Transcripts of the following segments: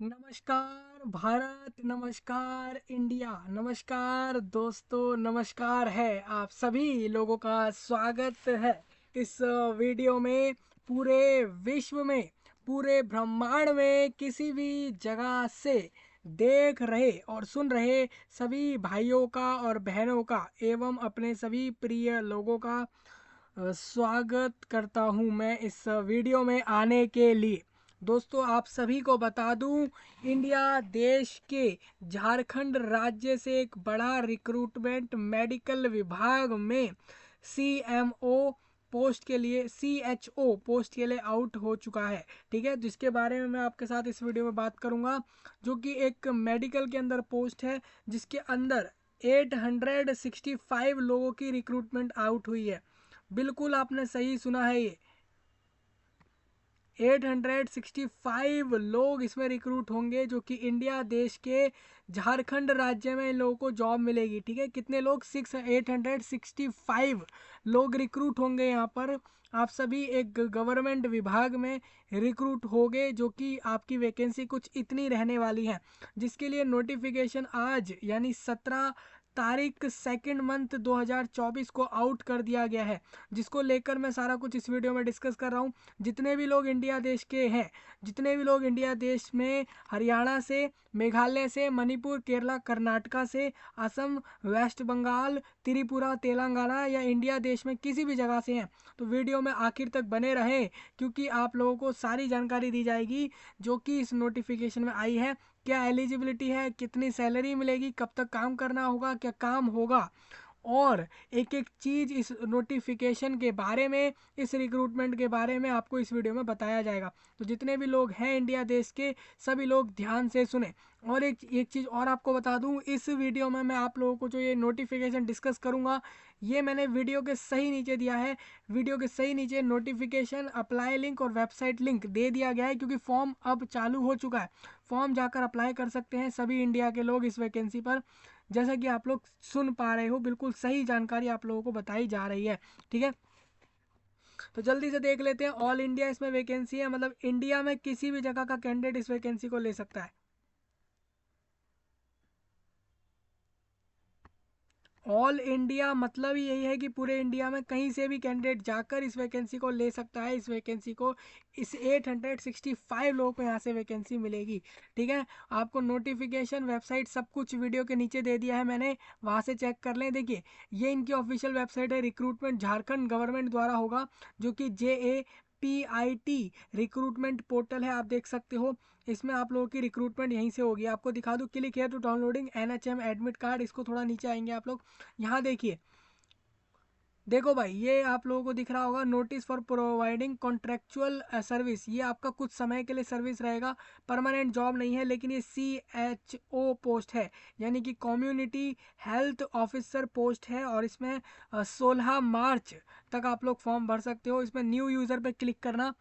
नमस्कार भारत, नमस्कार इंडिया, नमस्कार दोस्तों, नमस्कार है। आप सभी लोगों का स्वागत है इस वीडियो में। पूरे विश्व में, पूरे ब्रह्मांड में किसी भी जगह से देख रहे और सुन रहे सभी भाइयों का और बहनों का एवं अपने सभी प्रिय लोगों का स्वागत करता हूं मैं इस वीडियो में आने के लिए। दोस्तों, आप सभी को बता दूं, इंडिया देश के झारखंड राज्य से एक बड़ा रिक्रूटमेंट मेडिकल विभाग में सीएमओ पोस्ट के लिए, सीएचओ पोस्ट के लिए आउट हो चुका है। ठीक है, जिसके बारे में मैं आपके साथ इस वीडियो में बात करूंगा, जो कि एक मेडिकल के अंदर पोस्ट है जिसके अंदर 865 लोगों की रिक्रूटमेंट आउट हुई है। बिल्कुल आपने सही सुना है, ये 865 लोग इसमें रिक्रूट होंगे, जो कि इंडिया देश के झारखंड राज्य में इन लोगों को जॉब मिलेगी। ठीक है, कितने लोग? 865 लोग रिक्रूट होंगे यहाँ पर। आप सभी एक गवर्नमेंट विभाग में रिक्रूट होंगे, जो कि आपकी वैकेंसी कुछ इतनी रहने वाली है, जिसके लिए नोटिफिकेशन आज यानी 17 तारीख सेकेंड मंथ 2024 को आउट कर दिया गया है, जिसको लेकर मैं सारा कुछ इस वीडियो में डिस्कस कर रहा हूँ। जितने भी लोग इंडिया देश के हैं, जितने भी लोग इंडिया देश में हरियाणा से, मेघालय से, मणिपुर, केरला, कर्नाटका से, असम, वेस्ट बंगाल, त्रिपुरा, तेलंगाना या इंडिया देश में किसी भी जगह से हैं, तो वीडियो में आखिर तक बने रहें, क्योंकि आप लोगों को सारी जानकारी दी जाएगी जो कि इस नोटिफिकेशन में आई है। क्या एलिजिबिलिटी है, कितनी सैलरी मिलेगी, कब तक काम करना होगा, क्या काम होगा, और एक एक चीज़ इस नोटिफिकेशन के बारे में, इस रिक्रूटमेंट के बारे में आपको इस वीडियो में बताया जाएगा। तो जितने भी लोग हैं इंडिया देश के, सभी लोग ध्यान से सुने। और एक एक चीज़ और आपको बता दूं, इस वीडियो में मैं आप लोगों को जो ये नोटिफिकेशन डिस्कस करूंगा, ये मैंने वीडियो के सही नीचे दिया है। वीडियो के सही नीचे नोटिफिकेशन, अप्लाई लिंक और वेबसाइट लिंक दे दिया गया है, क्योंकि फॉर्म अब चालू हो चुका है। फॉर्म जाकर अप्लाई कर सकते हैं सभी इंडिया के लोग इस वैकेंसी पर। जैसा कि आप लोग सुन पा रहे हो, बिल्कुल सही जानकारी आप लोगों को बताई जा रही है। ठीक है, तो जल्दी से देख लेते हैं। ऑल इंडिया इसमें वैकेंसी है, मतलब इंडिया में किसी भी जगह का कैंडिडेट इस वैकेंसी को ले सकता है। ऑल इंडिया मतलब ही यही है कि पूरे इंडिया में कहीं से भी कैंडिडेट जाकर इस वैकेंसी को ले सकता है। इस वैकेंसी को, इस 865 लोगों को यहाँ से वैकेंसी मिलेगी। ठीक है, आपको नोटिफिकेशन, वेबसाइट, सब कुछ वीडियो के नीचे दे दिया है मैंने, वहाँ से चेक कर लें। देखिए, ये इनकी ऑफिशियल वेबसाइट है, रिक्रूटमेंट झारखंड गवर्नमेंट द्वारा होगा, जो कि JAPIT रिक्रूटमेंट पोर्टल है, आप देख सकते हो। इसमें आप लोगों की रिक्रूटमेंट यहीं से होगी। आपको दिखा दूँ, click here to downloading NHM admit card, इसको थोड़ा नीचे आएंगे आप लोग। यहाँ देखिए, देखो भाई, ये आप लोगों को दिख रहा होगा, notice for providing contractual service. ये आपका कुछ समय के लिए सर्विस रहेगा, परमानेंट जॉब नहीं है, लेकिन ये CHO पोस्ट है, यानी कि कम्युनिटी हेल्थ ऑफिसर पोस्ट है। और इसमें 16 मार्च तक आप लोग फॉर्म भर सकते हो। इसमें न्यू यूज़र पे क्लिक करना,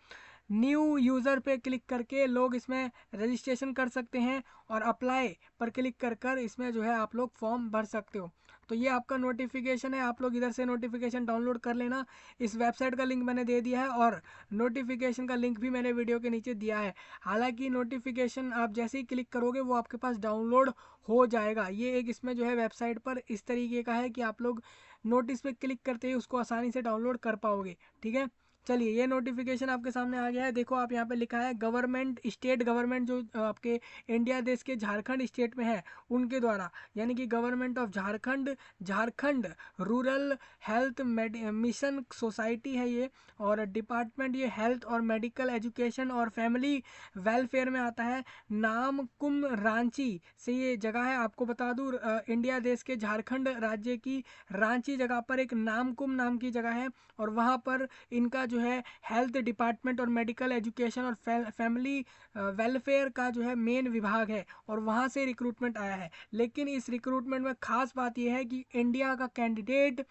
न्यू यूज़र पे क्लिक करके लोग इसमें रजिस्ट्रेशन कर सकते हैं, और अप्लाई पर क्लिक कर कर इसमें जो है आप लोग फॉर्म भर सकते हो। तो ये आपका नोटिफिकेशन है, आप लोग इधर से नोटिफिकेशन डाउनलोड कर लेना। इस वेबसाइट का लिंक मैंने दे दिया है, और नोटिफिकेशन का लिंक भी मैंने वीडियो के नीचे दिया है। हालांकि नोटिफिकेशन आप जैसे ही क्लिक करोगे वो आपके पास डाउनलोड हो जाएगा। ये एक इसमें जो है वेबसाइट पर इस तरीके का है कि आप लोग नोटिस पे क्लिक करते ही उसको आसानी से डाउनलोड कर पाओगे। ठीक है, चलिए, ये नोटिफिकेशन आपके सामने आ गया है। देखो, आप यहाँ पे लिखा है गवर्नमेंट, स्टेट गवर्नमेंट, जो आपके इंडिया देश के झारखंड स्टेट में है उनके द्वारा, यानी कि government of Jharkhand, Jharkhand rural health mission society है ये। और डिपार्टमेंट ये हेल्थ और मेडिकल एजुकेशन और फैमिली वेलफेयर में आता है। नाम कुम रांची से ये जगह है। आपको बता दूँ, इंडिया देश के झारखंड राज्य की रांची जगह पर एक नामकुम नाम की जगह है, और वहाँ पर इनका जो है हेल्थ डिपार्टमेंट और मेडिकल एजुकेशन और फैमिली वेलफेयर का जो है मेन विभाग है, और वहाँ से रिक्रूटमेंट आया है। लेकिन इस रिक्रूटमेंट में खास बात यह है कि इंडिया का कैंडिडेट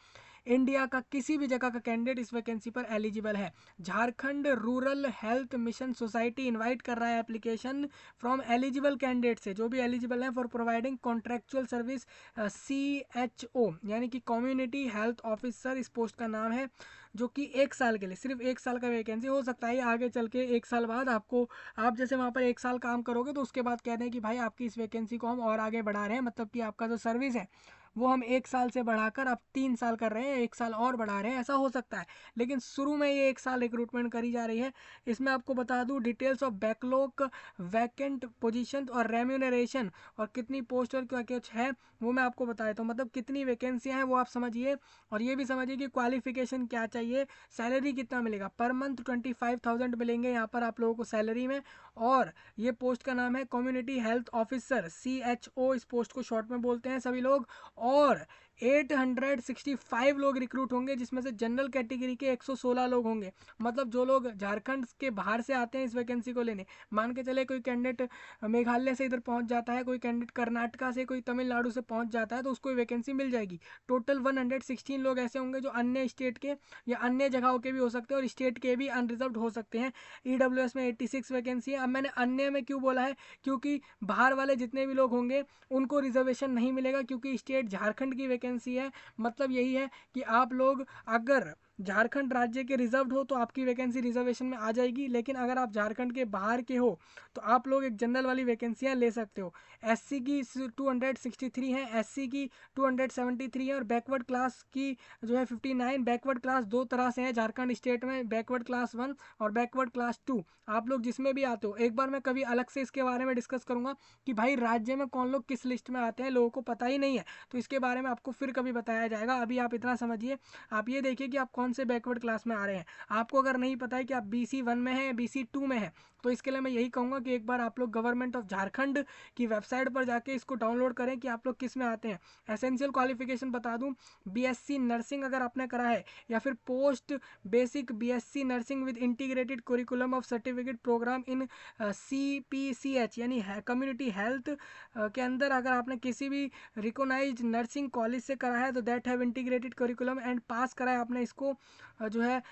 इंडिया का किसी भी जगह का कैंडिडेट इस वैकेंसी पर एलिजिबल है। Jharkhand rural health mission society invite कर रहा है एप्लीकेशन फ्रॉम एलिजिबल कैंडिडेट से, जो भी एलिजिबल है for providing contractual service CHO यानी कि कम्युनिटी हेल्थ ऑफिसर इस पोस्ट का नाम है, जो कि 1 साल के लिए, सिर्फ 1 साल का वैकेंसी हो सकता है। आगे चल के 1 साल बाद आपको, आप जैसे वहाँ पर 1 साल काम करोगे तो उसके बाद कह रहे हैं कि भाई आपकी इस वैकेंसी को हम और आगे बढ़ा रहे हैं, मतलब कि आपका जो सर्विस है वो हम 1 साल से बढ़ाकर अब 3 साल कर रहे हैं, 1 साल और बढ़ा रहे हैं, ऐसा हो सकता है। लेकिन शुरू में ये 1 साल रिक्रूटमेंट करी जा रही है। इसमें आपको बता दूं details of backlog, vacant position और रेम्यूनरेशन, और कितनी पोस्ट और क्या कुछ है वो मैं आपको बता देता हूँ। मतलब कितनी वैकेंसियाँ हैं वो आप समझिए, और ये भी समझिए कि क्वालिफिकेशन क्या चाहिए, सैलरी कितना मिलेगा। पर मंथ 25,000 मिलेंगे यहाँ पर आप लोगों को सैलरी में। और ये पोस्ट का नाम है कम्युनिटी हेल्थ ऑफिसर, CHO इस पोस्ट को शॉर्ट में बोलते हैं सभी लोग। और 865 लोग रिक्रूट होंगे, जिसमें से जनरल कैटेगरी के 116 लोग होंगे। मतलब जो लोग झारखंड के बाहर से आते हैं इस वैकेंसी को लेने, मान के चले कोई कैंडिडेट मेघालय से इधर पहुंच जाता है, कोई कैंडिडेट कर्नाटका से, कोई तमिलनाडु से पहुंच जाता है, तो उसको वैकेंसी मिल जाएगी। टोटल 116 लोग ऐसे होंगे जो अन्य स्टेट के या अन्य जगहों के भी हो सकते हैं और स्टेट के भी अनरिजर्व्ड हो सकते हैं। EWS में 86 वैकेंसी है। अब मैंने अन्य में क्यों बोला है, क्योंकि बाहर वाले जितने भी लोग होंगे उनको रिजर्वेशन नहीं मिलेगा, क्योंकि स्टेट झारखंड की वैकेंसी है। मतलब यही है कि आप लोग अगर झारखंड राज्य के रिजर्व्ड हो तो आपकी वैकेंसी रिजर्वेशन में आ जाएगी, लेकिन अगर आप झारखंड के बाहर के हो तो आप लोग एक जनरल वाली वैकेंसियां ले सकते हो। SC की 263 है, SC की 273 है, और बैकवर्ड क्लास की जो है 59। बैकवर्ड क्लास दो तरह से है झारखंड स्टेट में, बैकवर्ड क्लास 1 और बैकवर्ड क्लास 2। आप लोग जिसमें भी आते हो, एक बार मैं कभी अलग से इसके बारे में डिस्कस करूंगा कि भाई राज्य में कौन लोग किस लिस्ट में आते हैं, लोगों को पता ही नहीं है, तो इसके बारे में आपको फिर कभी बताया जाएगा। अभी आप इतना समझिए, आप ये देखिए कि आप कौन से बैकवर्ड क्लास में आ रहे हैं। आपको अगर नहीं पता है कि आप BC 1 में हैं, BC 2 में हैं, तो इसके लिए मैं यही कहूँगा कि एक बार आप लोग गवर्नमेंट ऑफ झारखंड की वेबसाइट पर जाके इसको डाउनलोड करें कि आप लोग किस में आते हैं। एसेंशियल क्वालिफिकेशन बता दूं, BSc नर्सिंग अगर आपने करा है, या फिर post basic BSc nursing with integrated curriculum of certificate program in CPCH यानी कम्युनिटी हेल्थ के अंदर अगर आपने किसी भी रिकोगनाइज्ड नर्सिंग कॉलेज से करा है, तो that have integrated curriculum and pass करा है आपने इसको जो है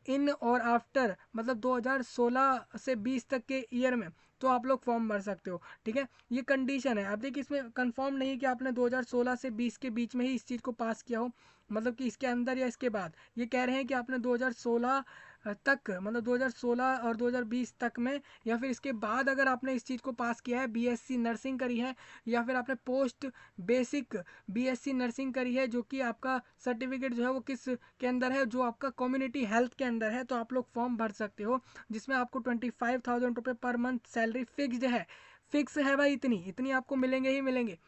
इन और आफ्टर, मतलब 2016 से 20 तक के ईयर में, तो आप लोग फॉर्म भर सकते हो। ठीक है, ये कंडीशन है। आप देखिए इसमें कंफर्म नहीं कि आपने 2016 से 20 के बीच में ही इस चीज़ को पास किया हो, मतलब कि इसके अंदर या इसके बाद। ये कह रहे हैं कि आपने 2016 तक, मतलब 2016 और 2020 तक में, या फिर इसके बाद अगर आपने इस चीज़ को पास किया है, BSc नर्सिंग करी है, या फिर आपने पोस्ट बेसिक BSc नर्सिंग करी है, जो कि आपका सर्टिफिकेट जो है वो किस के अंदर है, जो आपका कम्युनिटी हेल्थ के अंदर है, तो आप लोग फॉर्म भर सकते हो, जिसमें आपको 25,000 रुपये पर मंथ सैलरी फिक्स्ड है। फिक्स है भाई, इतनी इतनी आपको मिलेंगे ही मिलेंगे।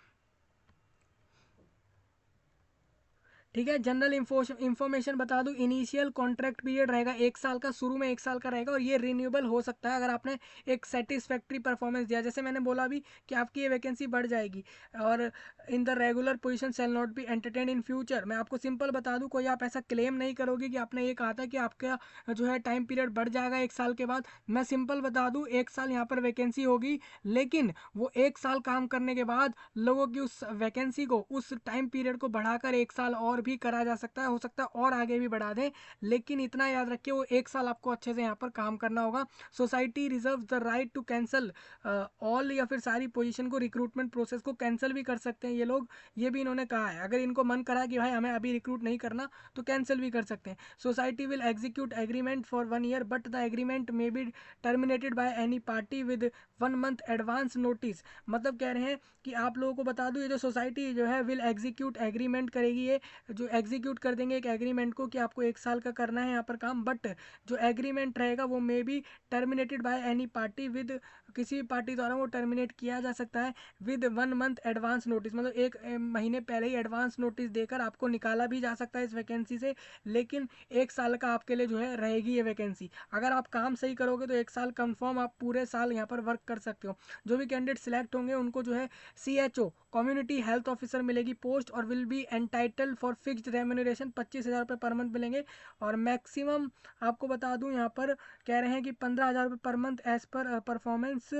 ठीक है, जनरल इंफॉर्मेशन बता दूं, इनिशियल कॉन्ट्रैक्ट पीरियड रहेगा 1 साल का, शुरू में 1 साल का रहेगा, और ये रिन्यूएबल हो सकता है अगर आपने एक सेटिस्फैक्ट्री परफॉर्मेंस दिया। जैसे मैंने बोला अभी कि आपकी ये वैकेंसी बढ़ जाएगी, और in the regular position shall not be entertain in future. मैं आपको सिंपल बता दूं, कोई आप ऐसा क्लेम नहीं करोगे कि आपने ये कहा था कि आपका जो है टाइम पीरियड बढ़ जाएगा 1 साल के बाद। मैं सिंपल बता दूं, 1 साल यहाँ पर वैकेंसी होगी, लेकिन वो 1 साल काम करने के बाद लोगों की उस वैकेंसी को, उस टाइम पीरियड को बढ़ाकर 1 साल और भी करा जा सकता है, हो सकता है और आगे भी बढ़ा दें। लेकिन इतना याद रखिए, वो 1 साल आपको अच्छे से यहाँ पर काम करना होगा। Society reserve the right to cancel all, या फिर सारी पोजीशन को, रिक्रूटमेंट प्रोसेस को कैंसिल भी कर सकते हैं ये लोग। ये भी इन्होंने कहा है, अगर इनको मन करा कि भाई हमें अभी रिक्रूट नहीं करना, तो कैंसिल भी कर सकते हैं। Society will execute agreement for 1 year, but the agreement may be terminated by any party with 1 month advance notice. मतलब कह रहे हैं कि आप लोगों को बता दूं, ये जो सोसाइटी जो है विल एग्जीक्यूट एग्रीमेंट करेगी, ये जो एग्जीक्यूट कर देंगे एक एग्रीमेंट को कि आपको 1 साल का करना है यहाँ पर काम, बट जो एग्रीमेंट रहेगा वो may be terminated by any party with, किसी भी पार्टी द्वारा वो टर्मिनेट किया जा सकता है विद 1 मंथ एडवांस नोटिस। मतलब 1 महीने पहले ही एडवांस नोटिस देकर आपको निकाला भी जा सकता है इस वैकेंसी से। लेकिन 1 साल का आपके लिए जो है रहेगी ये वैकेंसी। अगर आप काम सही करोगे तो 1 साल कंफर्म आप पूरे साल यहाँ पर वर्क कर सकते हो। जो भी कैंडिडेट सिलेक्ट होंगे उनको जो है CHO कम्युनिटी हेल्थ ऑफिसर मिलेगी पोस्ट, और will be entitle for fixed remuneration 25,000 रुपये पर मंथ मिलेंगे। और मैक्सिमम आपको बता दूं यहाँ पर कह रहे हैं कि 15,000 रुपये पर month as per performance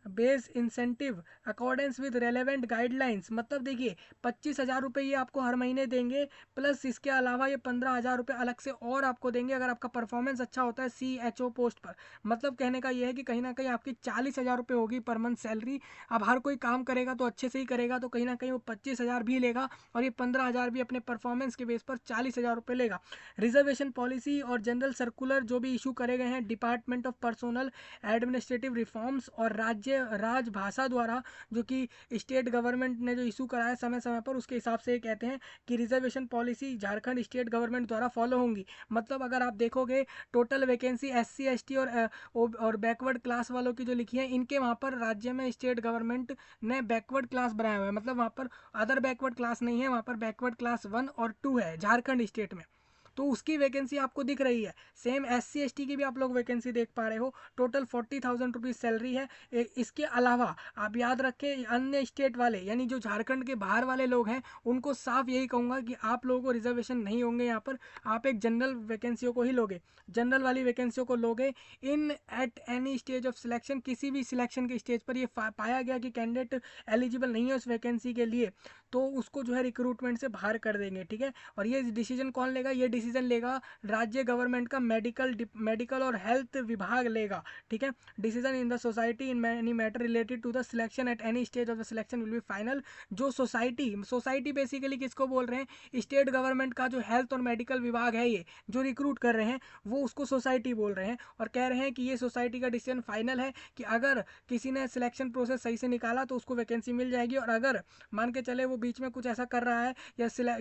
base incentive accordance with relevant guidelines, मतलब देखिए 25,000 रुपये ये आपको हर महीने देंगे, प्लस इसके अलावा ये 15,000 रुपये अलग से और आपको देंगे अगर आपका परफॉर्मेंस अच्छा होता है CHO पोस्ट पर। मतलब कहने का ये है कि कहीं ना कहीं आपकी 40,000 रुपये होगी पर मंथ सैलरी। अब हर कोई काम करेगा तो अच्छे से ही करेगा तो कहीं ना कहीं वो 25,000 भी लेगा और ये 15,000 भी अपने परफॉर्मेंस के बेस पर 40,000 रुपये लेगा। रिजर्वेशन पॉलिसी और जनरल सर्कुलर जो भी इशू करे गए हैं department of personnel administrative reforms और राजभाषा द्वारा, जो कि स्टेट गवर्नमेंट ने जो इशू कराया समय समय पर, उसके हिसाब से ये कहते हैं कि reservation policy Jharkhand state government द्वारा फॉलो होंगी। मतलब अगर आप देखोगे टोटल वैकेंसी SC ST और बैकवर्ड क्लास वालों की जो लिखी है, इनके वहाँ पर राज्य में स्टेट गवर्नमेंट ने बैकवर्ड क्लास बनाया हुआ है। मतलब वहाँ पर अदर बैकवर्ड क्लास नहीं है, वहाँ पर बैकवर्ड क्लास 1 और 2 है झारखंड स्टेट में। तो उसकी वैकेंसी आपको दिख रही है। सेम SC ST की भी आप लोग वैकेंसी देख पा रहे हो। टोटल 40,000 रुपीज़ सैलरी है। इसके अलावा आप याद रखें अन्य स्टेट वाले यानी जो झारखंड के बाहर वाले लोग हैं उनको साफ यही कहूँगा कि आप लोगों को रिजर्वेशन नहीं होंगे यहाँ पर। आप एक जनरल वैकेंसियों को ही लोगे, जनरल वाली वैकेंसियों को लोगे। In at any stage of selection, किसी भी सिलेक्शन के स्टेज पर ये पाया गया कि कैंडिडेट एलिजिबल नहीं है उस वैकेंसी के लिए, तो उसको जो है रिक्रूटमेंट से बाहर कर देंगे। ठीक है, और ये डिसीजन कौन लेगा? ये डिसीजन लेगा राज्य गवर्नमेंट का मेडिकल और हेल्थ विभाग लेगा। ठीक है, decision in the society in any matter related to the selection at any stage of the selection will be final. जो सोसाइटी बेसिकली किसको बोल रहे हैं? स्टेट गवर्नमेंट का जो हेल्थ और मेडिकल विभाग है, ये जो रिक्रूट कर रहे हैं वो उसको सोसाइटी बोल रहे हैं और कह रहे हैं कि ये सोसाइटी का डिसीजन फाइनल है कि अगर किसी ने सिलेक्शन प्रोसेस सही से निकाला तो उसको वैकेंसी मिल जाएगी, और अगर मान के चले वो बीच में कुछ ऐसा कर रहा है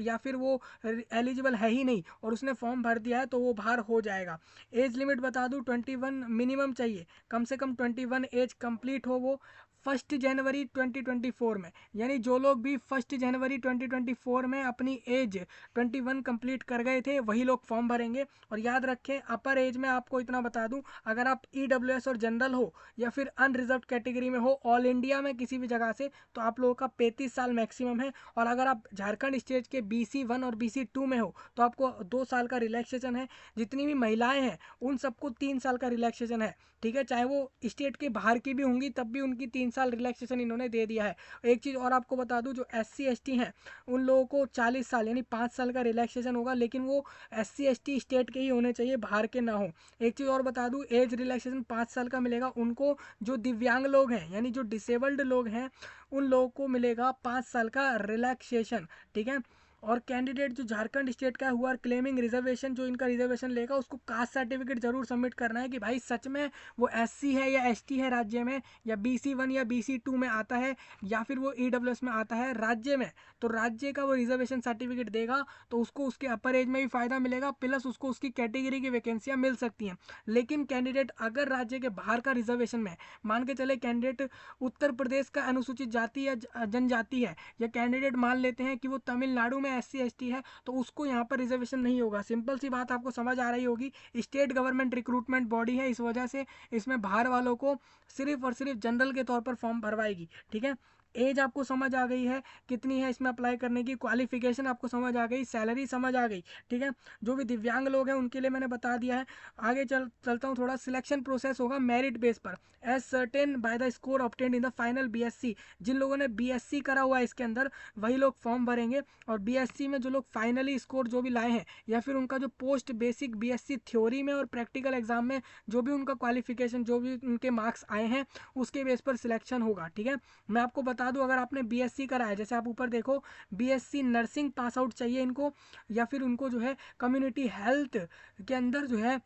या फिर वो एलिजिबल है ही नहीं और उसने फॉर्म भर दिया है तो वो बाहर हो जाएगा। एज लिमिट बता दूं 21 मिनिमम चाहिए, कम से कम 21 एज कंप्लीट हो वो 1 जनवरी 2024 में। यानी जो लोग भी 1 जनवरी 2024 में अपनी एज 21 कंप्लीट कर गए थे वही लोग फॉर्म भरेंगे। और याद रखें अपर एज में आपको इतना बता दूं, अगर आप EWS और जनरल हो या फिर अनरिजर्व कैटेगरी में हो ऑल इंडिया में किसी भी जगह से, तो आप लोगों का 35 साल मैक्सिमम है। और अगर आप झारखंड स्टेट के BC1 और BC2 में हो तो आपको 2 साल का रिलैक्सेशन है। जितनी भी महिलाएं हैं उन सबको 3 साल का रिलैक्सेशन है। ठीक है, चाहे वो स्टेट के बाहर की भी होंगी तब भी उनकी 3 साल रिलैक्सेशन इन्होंने दे दिया है। एक चीज़ और आपको बता दूं, जो SC ST हैं उन लोगों को 40 साल यानी 5 साल का रिलैक्सेशन होगा, लेकिन वो SC ST स्टेट के ही होने चाहिए, बाहर के ना हो। एक चीज़ और बता दूं, एज रिलैक्सेशन 5 साल का मिलेगा उनको जो दिव्यांग लोग हैं यानी जो डिसेबल्ड लोग हैं उन लोगों को मिलेगा 5 साल का रिलैक्सेशन। ठीक है, और कैंडिडेट जो झारखंड स्टेट का हुआ क्लेमिंग रिजर्वेशन, जो इनका रिजर्वेशन लेगा उसको कास्ट सर्टिफिकेट जरूर सबमिट करना है कि भाई सच में वो SC है या ST है राज्य में, या BC1 या BC2 में आता है या फिर वो EWS में आता है राज्य में, तो राज्य का वो रिजर्वेशन सर्टिफिकेट देगा तो उसको उसके अपर एज में भी फायदा मिलेगा, प्लस उसको उसकी कैटेगरी की वैकेंसियाँ मिल सकती हैं। लेकिन कैंडिडेट अगर राज्य के बाहर का रिजर्वेशन में, मान के चले कैंडिडेट उत्तर प्रदेश का अनुसूचित जाति या जनजाति है, या कैंडिडेट मान लेते हैं कि वो तमिलनाडु में SC ST है, तो उसको यहाँ पर रिजर्वेशन नहीं होगा। सिंपल सी बात आपको समझ आ रही होगी। स्टेट गवर्नमेंट रिक्रूटमेंट बॉडी है, इस वजह से इसमें बाहर वालों को सिर्फ और सिर्फ जनरल के तौर पर फॉर्म भरवाएगी। ठीक है, एज आपको समझ आ गई है कितनी है इसमें अप्लाई करने की, क्वालिफिकेशन आपको समझ आ गई, सैलरी समझ आ गई। ठीक है, जो भी दिव्यांग लोग हैं उनके लिए मैंने बता दिया है। आगे चलता हूँ थोड़ा। सिलेक्शन प्रोसेस होगा मेरिट बेस पर as certain by the score obtained in the final BSc। जिन लोगों ने BSc करा हुआ है इसके अंदर वही लोग फॉर्म भरेंगे, और BSc में जो लोग फाइनली स्कोर जो भी लाए हैं या फिर उनका जो पोस्ट बेसिक BSc थ्योरी में और प्रैक्टिकल एग्जाम में जो भी उनका क्वालिफिकेशन, जो भी उनके मार्क्स आए हैं उसके बेस पर सिलेक्शन होगा। ठीक है, मैं आपको बता दूं अगर आपने BSc करा है, जैसे आप ऊपर देखो BSc नर्सिंग पास आउट चाहिए इनको, या फिर उनको जो है कम्युनिटी हेल्थ के अंदर जो है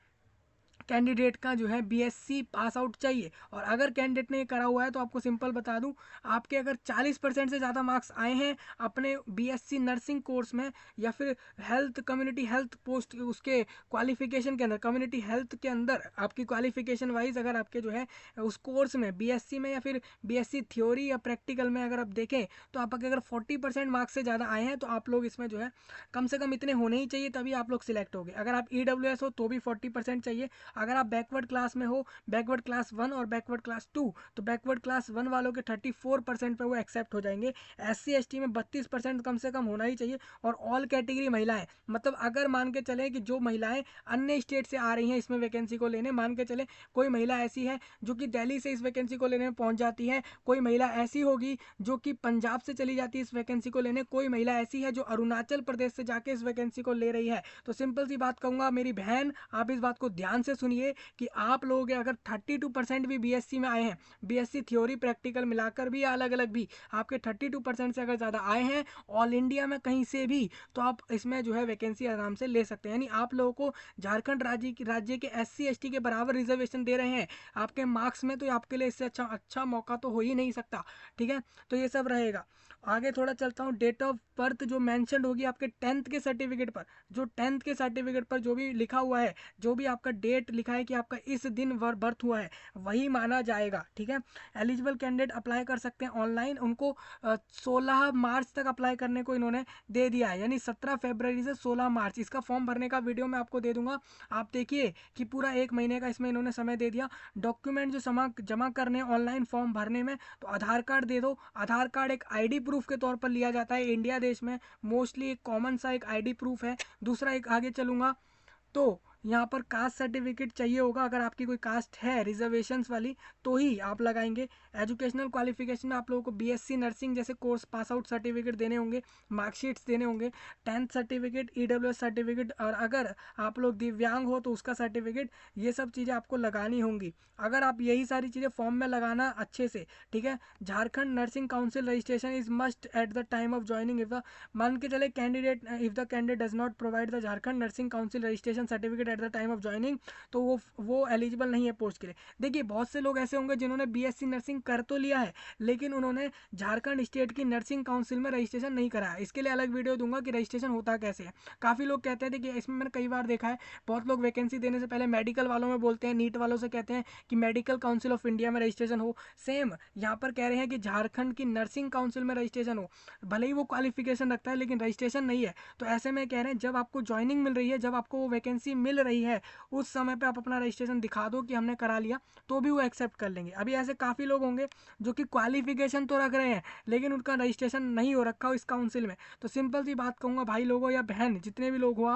कैंडिडेट का जो है BSc पास आउट चाहिए। और अगर कैंडिडेट ने करा हुआ है तो आपको सिंपल बता दूं, आपके अगर 40% से ज़्यादा मार्क्स आए हैं अपने BSc नर्सिंग कोर्स में या फिर हेल्थ कम्युनिटी हेल्थ पोस्ट उसके क्वालिफिकेशन के अंदर, कम्युनिटी हेल्थ के अंदर आपकी क्वालिफिकेशन वाइज अगर आपके जो है उस कोर्स में BSc में या फिर BSc थ्योरी या प्रैक्टिकल में अगर आप देखें तो आपके अगर 40% मार्क्स से ज़्यादा आए हैं तो आप लोग इसमें जो है कम से कम इतने होने ही चाहिए, तभी आप लोग सिलेक्ट होंगे। अगर आप EWS हो तो भी 40% चाहिए, अगर आप बैकवर्ड क्लास में हो, बैकवर्ड क्लास 1 और बैकवर्ड क्लास 2, तो बैकवर्ड क्लास 1 वालों के 34% पे वो एक्सेप्ट हो जाएंगे। SC ST में 32% कम से कम होना ही चाहिए। और ऑल कैटेगरी महिलाएं, मतलब अगर मान के चलें कि जो महिलाएं अन्य स्टेट से आ रही हैं इसमें वैकेंसी को लेने, मान के चले कोई महिला ऐसी है जो कि दिल्ली से इस वैकेंसी को लेने में पहुंच जाती है, कोई महिला ऐसी होगी जो कि पंजाब से चली जाती है इस वैकेंसी को लेने, कोई महिला ऐसी है जो अरुणाचल प्रदेश से जाके इस वैकेंसी को ले रही है, तो सिंपल सी बात कहूँगा मेरी बहन, आप इस बात को ध्यान से सुनिए कि आप लोग अगर 32% भी BSc में आए हैं, BSc थ्योरी प्रैक्टिकल मिलाकर भी अलग अलग भी आपके 32% से अगर ज़्यादा आए हैं ऑल इंडिया में कहीं से भी, तो आप इसमें जो है वैकेंसी आराम से ले सकते हैं। यानी आप लोगों को झारखंड राज्य के SC ST के बराबर रिजर्वेशन दे रहे हैं आपके मार्क्स में, तो आपके लिए इससे अच्छा मौका तो हो ही नहीं सकता। ठीक है, तो ये सब रहेगा। आगे थोड़ा चलता हूँ। डेट ऑफ बर्थ जो मेंशन होगी आपके 10th के सर्टिफिकेट पर, जो 10th के सर्टिफिकेट पर जो भी लिखा हुआ है, जो भी आपका डेट लिखा है कि आपका इस दिन बर्थ हुआ है, वही माना जाएगा। ठीक है, एलिजिबल कैंडिडेट अप्लाई कर सकते हैं ऑनलाइन, उनको 16 मार्च तक अप्लाई करने को इन्होंने दे दिया है, यानी 17 फरवरी से 16 मार्च। इसका फॉर्म भरने का वीडियो मैं आपको दे दूंगा, आप देखिए कि पूरा 1 महीने का इसमें इन्होंने समय दे दिया। डॉक्यूमेंट जो जमा करने ऑनलाइन फॉर्म भरने में, तो आधार कार्ड दे दो। आधार कार्ड एक ID प्रूफ के तौर पर लिया जाता है इंडिया देश में, मोस्टली एक कॉमन सा एक ID प्रूफ है। दूसरा एक आगे चलूंगा तो यहाँ पर कास्ट सर्टिफिकेट चाहिए होगा, अगर आपकी कोई कास्ट है रिजर्वेशंस वाली तो ही आप लगाएंगे। एजुकेशनल क्वालिफिकेशन में आप लोगों को BSc नर्सिंग जैसे कोर्स पास आउट सर्टिफिकेट देने होंगे, मार्कशीट्स देने होंगे, 10th सर्टिफिकेट, EWS सर्टिफिकेट, और अगर आप लोग दिव्यांग हो तो उसका सर्टिफिकेट, ये सब चीज़ें आपको लगानी होंगी। अगर आप यही सारी चीज़ें फॉर्म में लगाना अच्छे से। ठीक है, Jharkhand nursing council registration is must at the time of joining if the, मान के चले candidate if the candidate does not provide the Jharkhand nursing council registration certificate at the time of joining, तो वो एलिजिबल नहीं है पोस्ट के लिए। देखिए बहुत से लोग ऐसे होंगे जिन्होंने BSc नर्सिंग कर तो लिया है, लेकिन उन्होंने झारखंड स्टेट की नर्सिंग काउंसिल में रजिस्ट्रेशन नहीं कराया। इसके लिए अलग वीडियो दूंगा कि रजिस्ट्रेशन होता कैसे है। काफ़ी लोग कहते थे कि इसमें मैंने कई बार देखा है, बहुत लोग वैकेंसी देने से पहले मेडिकल वालों में बोलते हैं, नीट वालों से कहते हैं कि मेडिकल काउंसिल ऑफ इंडिया में रजिस्ट्रेशन हो। सेम यहाँ पर कह रहे हैं कि झारखंड की नर्सिंग काउंसिल में रजिस्ट्रेशन हो, भले ही वो क्वालिफिकेशन रखता है लेकिन रजिस्ट्रेशन नहीं है। तो ऐसे में कह रहे हैं जब आपको ज्वाइनिंग मिल रही है, जब आपको वो वैकेंसी मिल रही है, उस समय पे आप अपना रजिस्ट्रेशन दिखा दो कि हमने करा लिया, तो भी वो एक्सेप्ट कर लेंगे। अभी ऐसे काफ़ी लोग होंगे जो कि क्वालिफिकेशन तो रख रहे हैं लेकिन उनका रजिस्ट्रेशन नहीं हो रखा हो इस काउंसिल में, तो सिंपल सी बात कहूँगा भाई लोगों या बहन जितने भी लोग हो,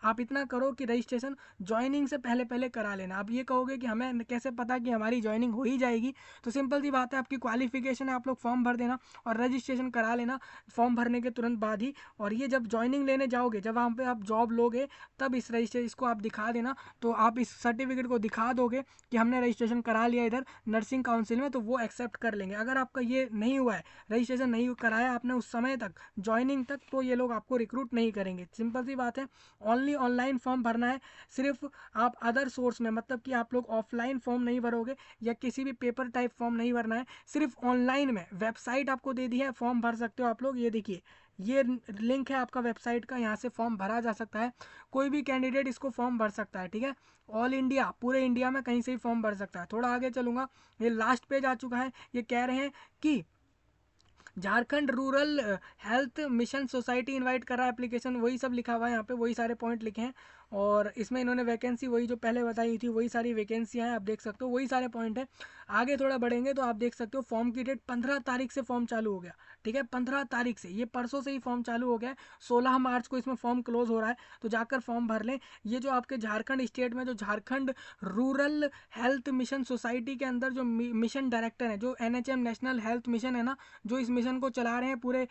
आप इतना करो कि रजिस्ट्रेशन ज्वाइनिंग से पहले पहले करा लेना। आप ये कहोगे कि हमें कैसे पता कि हमारी ज्वाइनिंग हो ही जाएगी, तो सिंपल सी बात है, आपकी क्वालिफिकेशन है, आप लोग फॉर्म भर देना और रजिस्ट्रेशन करा लेना फॉर्म भरने के तुरंत बाद ही। और ये जब ज्वाइनिंग लेने जाओगे, जब वहाँ पे आप जॉब लोगे, तब इस रजिस्ट्रेशन इसको आप दिखा देना, तो आप इस सर्टिफिकेट को दिखा दोगे कि हमने रजिस्ट्रेशन करा लिया इधर नर्सिंग काउंसिल में, तो वो एक्सेप्ट कर लेंगे। अगर आपका ये नहीं हुआ है, रजिस्ट्रेशन नहीं कराया आपने उस समय तक, ज्वाइनिंग तक, तो ये लोग आपको रिक्रूट नहीं करेंगे। सिंपल सी बात है, ओनली ऑनलाइन फॉर्म भरना है। सिर्फ आप अदर सोर्स में, मतलब कि आप लोग ऑफलाइन फॉर्म नहीं भरोगे या किसी भी पेपर टाइप फॉर्म नहीं भरना है, सिर्फ ऑनलाइन में वेबसाइट आपको दे दी है, फॉर्म भर सकते हो आप लोग। ये देखिए, ये लिंक है आपका वेबसाइट का, यहाँ से फॉर्म भरा जा सकता है, कोई भी कैंडिडेट इसको फॉर्म भर सकता है। ठीक है, ऑल इंडिया, पूरे इंडिया में कहीं से भी फॉर्म भर सकता है। थोड़ा आगे चलूँगा, ये लास्ट पेज आ चुका है। ये कह रहे हैं कि Jharkhand rural health mission society invite कर रहा है एप्लीकेशन, वही सब लिखा हुआ है यहाँ पे, वही सारे पॉइंट लिखे हैं। और इसमें इन्होंने वैकेंसी वही जो पहले बताई थी वही सारी वैकेंसियाँ हैं, आप देख सकते हो वही सारे पॉइंट हैं। आगे थोड़ा बढ़ेंगे तो आप देख सकते हो फॉर्म की डेट 15 तारीख से फॉर्म चालू हो गया। ठीक है, 15 तारीख से, ये परसों से ही फॉर्म चालू हो गया है। 16 मार्च को इसमें फॉर्म क्लोज हो रहा है, तो जाकर फॉर्म भर लें। ये जो आपके झारखंड स्टेट में जो Jharkhand rural health mission society के अंदर जो मिशन डायरेक्टर है, जो NHM नेशनल हेल्थ मिशन है ना, जो इस मिशन को चला रहे हैं पूरे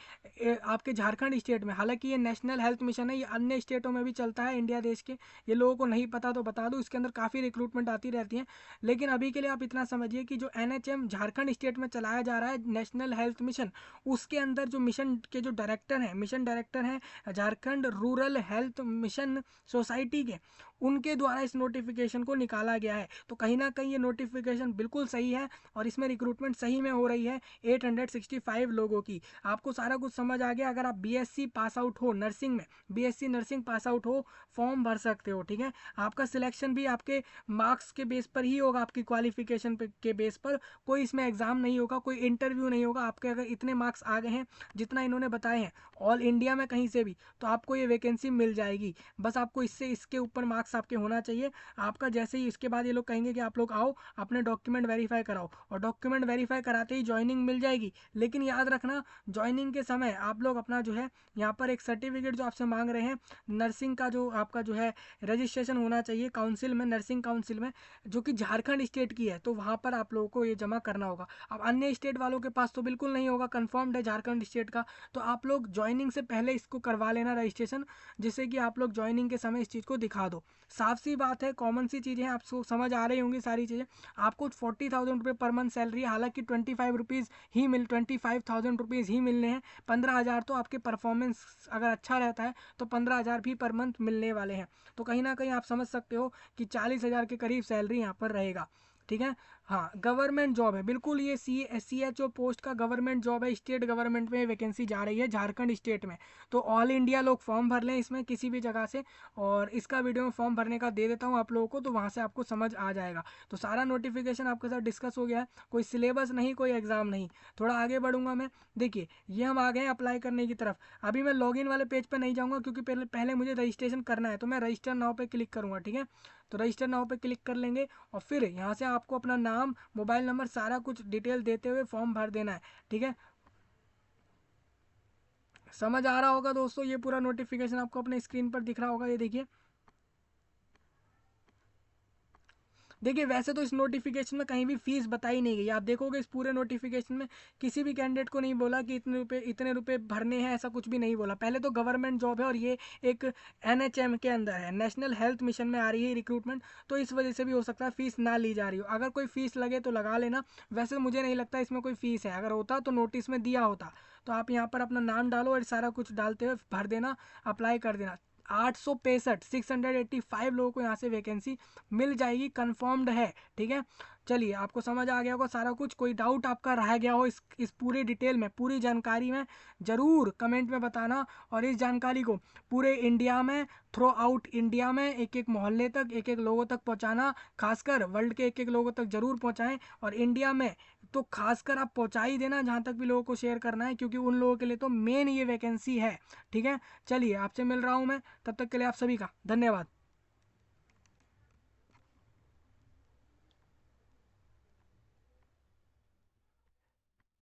आपके झारखंड स्टेट में। हालांकि ये नेशनल हेल्थ मिशन है, ये अन्य स्टेटों में भी चलता है इंडिया देश के, ये लोगों को नहीं पता तो बता दूं, इसके अंदर काफ़ी रिक्रूटमेंट आती रहती है। लेकिन अभी के लिए आप इतना समझिए कि जो NHM झारखंड स्टेट में चलाया जा रहा है नेशनल हेल्थ मिशन, उसके अंदर जो मिशन के जो डायरेक्टर हैं, मिशन डायरेक्टर हैं Jharkhand rural health mission society के, उनके द्वारा इस नोटिफिकेशन को निकाला गया है। तो कहीं ना कहीं ये नोटिफिकेशन बिल्कुल सही है और इसमें रिक्रूटमेंट सही में हो रही है 865 लोगों की। आपको सारा कुछ समझ आ गया। अगर आप BSc पास आउट हो नर्सिंग में, BSc नर्सिंग पास आउट हो, फॉर्म भर सकते हो। ठीक है, आपका सिलेक्शन भी आपके मार्क्स के बेस पर ही होगा, आपकी क्वालिफिकेशन के बेस पर। कोई इसमें एग्जाम नहीं होगा, कोई इंटरव्यू नहीं होगा। आपके अगर इतने मार्क्स आ गए हैं जितना इन्होंने बताए हैं ऑल इंडिया में कहीं से भी, तो आपको ये वैकेंसी मिल जाएगी। बस आपको इससे इसके ऊपर मार्क्स मार्क्स आपके होना चाहिए। आपका जैसे ही इसके बाद ये लोग कहेंगे कि आप लोग आओ अपने डॉक्यूमेंट वेरीफाई कराओ, और डॉक्यूमेंट वेरीफाई कराते ही ज्वाइनिंग मिल जाएगी। लेकिन याद रखना ज्वाइनिंग के समय आप लोग अपना जो है यहाँ पर एक सर्टिफिकेट जो आपसे मांग रहे हैं नर्सिंग का, जो आपका जो है रजिस्ट्रेशन होना चाहिए काउंसिल में, नर्सिंग काउंसिल में, जो कि झारखंड स्टेट की है, तो वहाँ पर आप लोगों को ये जमा करना होगा। अब अन्य स्टेट वालों के पास तो बिल्कुल नहीं होगा, कन्फर्म्ड है झारखंड स्टेट का, तो आप लोग ज्वाइनिंग से पहले इसको करवा लेना रजिस्ट्रेशन, जिससे कि आप लोग ज्वाइनिंग के समय इस चीज़ को दिखा दो। साफ सी बात है, कॉमन सी चीज़ें हैं, आपको समझ आ रही होंगी सारी चीज़ें। आपको 40,000 रुपये पर मंथ सैलरी, हालांकि 25,000 रुपीज़ ही मिलने हैं। 15,000 तो आपके परफॉर्मेंस अगर अच्छा रहता है तो 15,000 भी पर मंथ मिलने वाले हैं। तो कहीं ना कहीं आप समझ सकते हो कि 40,000 के करीब सैलरी यहाँ पर रहेगा। ठीक है, हाँ गवर्नमेंट जॉब है बिल्कुल, ये CHO पोस्ट का गवर्नमेंट जॉब है, स्टेट गवर्नमेंट में वैकेंसी जा रही है झारखंड स्टेट में। तो ऑल इंडिया लोग फॉर्म भर लें इसमें किसी भी जगह से, और इसका वीडियो में फॉर्म भरने का दे देता हूँ आप लोगों को, तो वहाँ से आपको समझ आ जाएगा। तो सारा नोटिफिकेशन आपके साथ डिस्कस हो गया है, कोई सिलेबस नहीं, कोई एग्जाम नहीं। थोड़ा आगे बढ़ूंगा मैं। देखिए ये हम आ गए हैं अप्लाई करने की तरफ। अभी मैं लॉगिन वाले पेज पर नहीं जाऊँगा, क्योंकि पहले मुझे रजिस्ट्रेशन करना है, तो मैं रजिस्टर नाउ पे क्लिक करूँगा। ठीक है, तो रजिस्टर नाउ पे क्लिक कर लेंगे, और फिर यहाँ से आपको अपना नाम, मोबाइल नंबर, सारा कुछ डिटेल देते हुए फॉर्म भर देना है। ठीक है, समझ आ रहा होगा दोस्तों, ये पूरा नोटिफिकेशन आपको अपने स्क्रीन पर दिख रहा होगा, ये देखिए। देखिए वैसे तो इस नोटिफिकेशन में कहीं भी फीस बताई नहीं गई, आप देखोगे इस पूरे नोटिफिकेशन में किसी भी कैंडिडेट को नहीं बोला कि इतने रुपए भरने हैं, ऐसा कुछ भी नहीं बोला। पहले तो गवर्नमेंट जॉब है, और ये एक NHM के अंदर है, नेशनल हेल्थ मिशन में आ रही है रिक्रूटमेंट, तो इस वजह से भी हो सकता है फीस ना ली जा रही हो। अगर कोई फीस लगे तो लगा लेना, वैसे तो मुझे नहीं लगता इसमें कोई फीस है, अगर होता तो नोटिस में दिया होता। तो आप यहाँ पर अपना नाम डालो और सारा कुछ डालते हुए भर देना, अप्लाई कर देना। 685 लोगों को यहाँ से वैकेंसी मिल जाएगी, कंफर्म्ड है। ठीक है, चलिए आपको समझ आ गया होगा सारा कुछ। कोई डाउट आपका रह गया हो इस पूरी डिटेल में, पूरी जानकारी में, ज़रूर कमेंट में बताना। और इस जानकारी को पूरे इंडिया में, थ्रू आउट इंडिया में, एक एक मोहल्ले तक, एक एक लोगों तक पहुंचाना, खासकर वर्ल्ड के एक एक लोगों तक जरूर पहुंचाएं। और इंडिया में तो खासकर आप पहुंचा ही देना, जहां तक भी लोगों को शेयर करना है, क्योंकि उन लोगों के लिए तो मेन ये वैकेंसी है। ठीक है, चलिए आपसे मिल रहा हूं मैं, तब तक के लिए आप सभी का धन्यवाद।